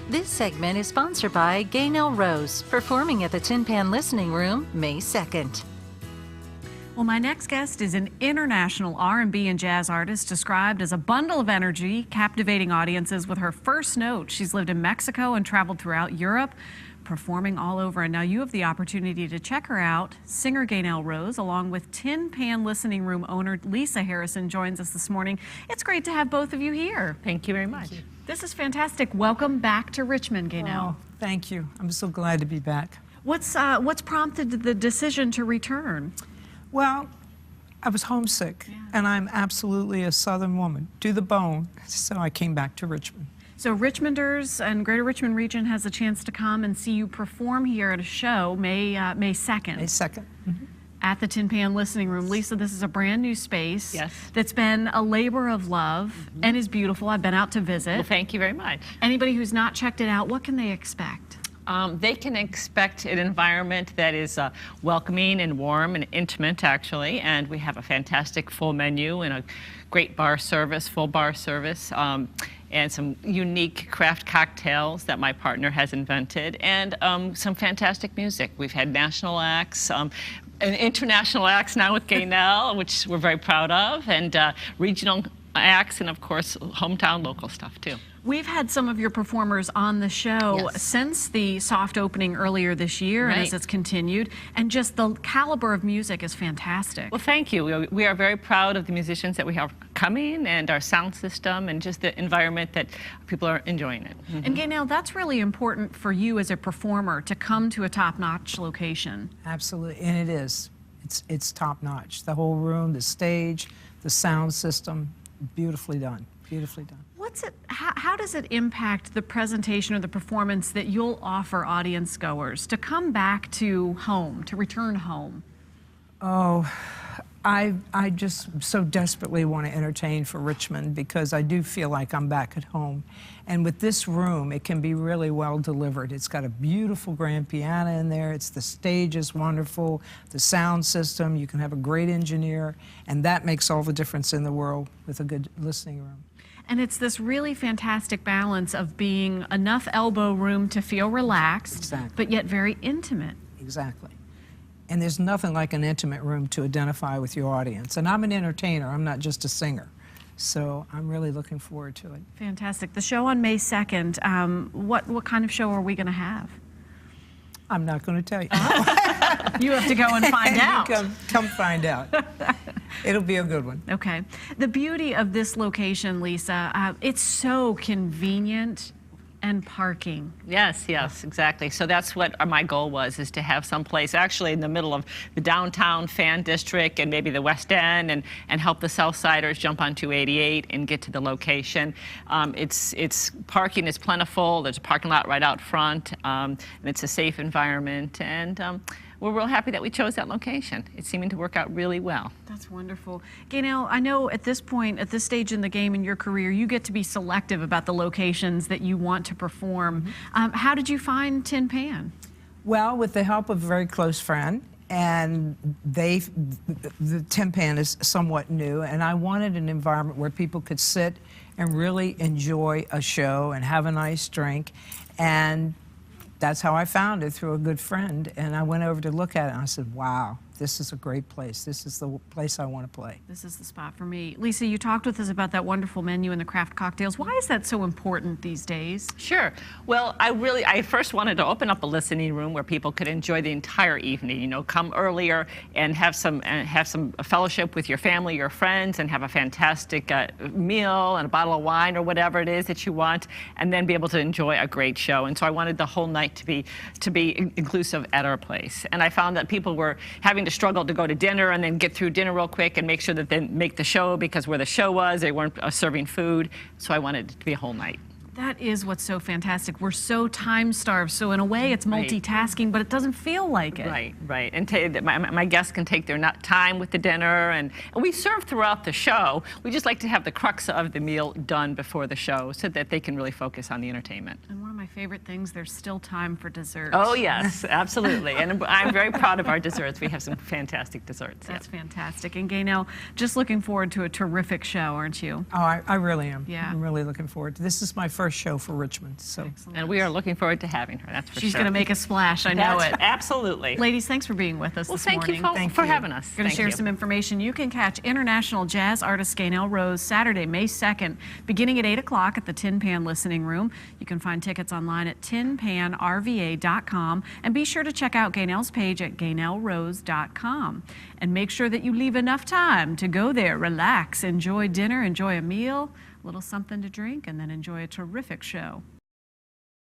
This segment is sponsored by Gaynell Rose, performing at the Tin Pan Listening Room May 2nd. Well, my next guest is an international R&B and jazz artist described as a bundle of energy, captivating audiences with her first note. She's lived in Mexico and traveled throughout Europe, performing all over. And now you have the opportunity to check her out. Singer Gaynell Rose, along with Tin Pan Listening Room owner Lisa Harrison, joins us this morning. It's great to have both of you here. Thank you very much. This is fantastic. Welcome back to Richmond, Gaynell. Oh, thank you. I'm so glad to be back. What's prompted the decision to return? Well, I was homesick, and I'm absolutely a Southern woman, to the bone, so I came back to Richmond. So Richmonders and Greater Richmond region has a chance to come and see you perform here at a show May 2nd. May 2nd. Mm-hmm. At the Tin Pan Listening Room. Lisa, this is a brand new space that's been a labor of love and is beautiful. I've been out to visit. Well, thank you very much. Anybody who's not checked it out, what can they expect? They can expect an environment that is welcoming and warm and intimate, actually, and we have a fantastic full menu and a great bar service, full bar service, and some unique craft cocktails that my partner has invented, and some fantastic music. We've had national acts, and international acts now with Gaynell, which we're very proud of, and regional acts, and of course, hometown local stuff too. We've had some of your performers on the show since the soft opening earlier this year and as it's continued, and just the caliber of music is fantastic. Well, thank you. We are very proud of the musicians that we have coming and our sound system and just the environment that people are enjoying it. And Gaynell, that's really important for you as a performer to come to a top-notch location. Absolutely, and it is. It's top-notch. The whole room, the stage, the sound system, beautifully done. Beautifully done. How does it impact the presentation or the performance that you'll offer audience goers to come back to home, to return home? Oh, I just so desperately want to entertain for Richmond because I do feel like I'm back at home. And with this room, it can be really well delivered. It's got a beautiful grand piano in there. The stage is wonderful. The sound system, you can have a great engineer, and that makes all the difference in the world with a good listening room. And it's this really fantastic balance of being enough elbow room to feel relaxed, but yet very intimate. Exactly. And there's nothing like an intimate room to identify with your audience. And I'm an entertainer, I'm not just a singer. So I'm really looking forward to it. Fantastic. The show on May 2nd, what kind of show are we going to have? I'm not going to tell you. You have to go and find out. Come find out. It'll be a good one. Okay. The beauty of this location, Lisa, it's so convenient. And parking. Yes, exactly. So that's what my goal was, is to have some place actually in the middle of the downtown fan district and maybe the West End and help the South Siders jump on 288 and get to the location. It's parking is plentiful. There's a parking lot right out front, and it's a safe environment. And we're real happy that we chose that location. It's seeming to work out really well. That's wonderful. Gaynell, I know at this point, at this stage in the game in your career, you get to be selective about the locations that you want to perform. How did you find Tin Pan? Well, with the help of a very close friend, and the Tin Pan is somewhat new, and I wanted an environment where people could sit and really enjoy a show and have a nice drink, and that's how I found it, through a good friend. And I went over to look at it and I said, wow, this is a great place. This is the place I want to play. This is the spot for me. Lisa, you talked with us about that wonderful menu and the craft cocktails. Why is that so important these days? Sure. Well, I first wanted to open up a listening room where people could enjoy the entire evening. You know, come earlier and have some fellowship with your family, your friends, and have a fantastic meal and a bottle of wine or whatever it is that you want, and then be able to enjoy a great show. And so I wanted the whole night to be inclusive at our place. And I found that people were having to struggle to go to dinner and then get through dinner real quick and make sure that they make the show, because where the show was, they weren't serving food. So I wanted it to be a whole night. That is what's so fantastic. We're so time-starved, so in a way it's multitasking, but it doesn't feel like it. Right. And my guests can take their time with the dinner, and we serve throughout the show. We just like to have the crux of the meal done before the show so that they can really focus on the entertainment. And one of my my favorite things, there's still time for dessert. Oh, yes, absolutely. And I'm very proud of our desserts. We have some fantastic desserts. That's fantastic. And Gaynell, just looking forward to a terrific show, aren't you? Oh, I really am. Yeah. I'm really looking forward to this. Is my first show for Richmond. So. Excellent. And we are looking forward to having her, that's for She's sure. going to make a splash, I know it. Absolutely. Ladies, thanks for being with us Well, this thank morning. you for having us. Going to share some information. You can catch international jazz artist Gaynell Rose Saturday, May 2nd, beginning at 8 o'clock at the Tin Pan Listening Room. You can find tickets online at tinpanrva.com, and be sure to check out Gaynell's page at gaynellrose.com. And make sure that you leave enough time to go there, relax, enjoy dinner, enjoy a meal, a little something to drink, and then enjoy a terrific show.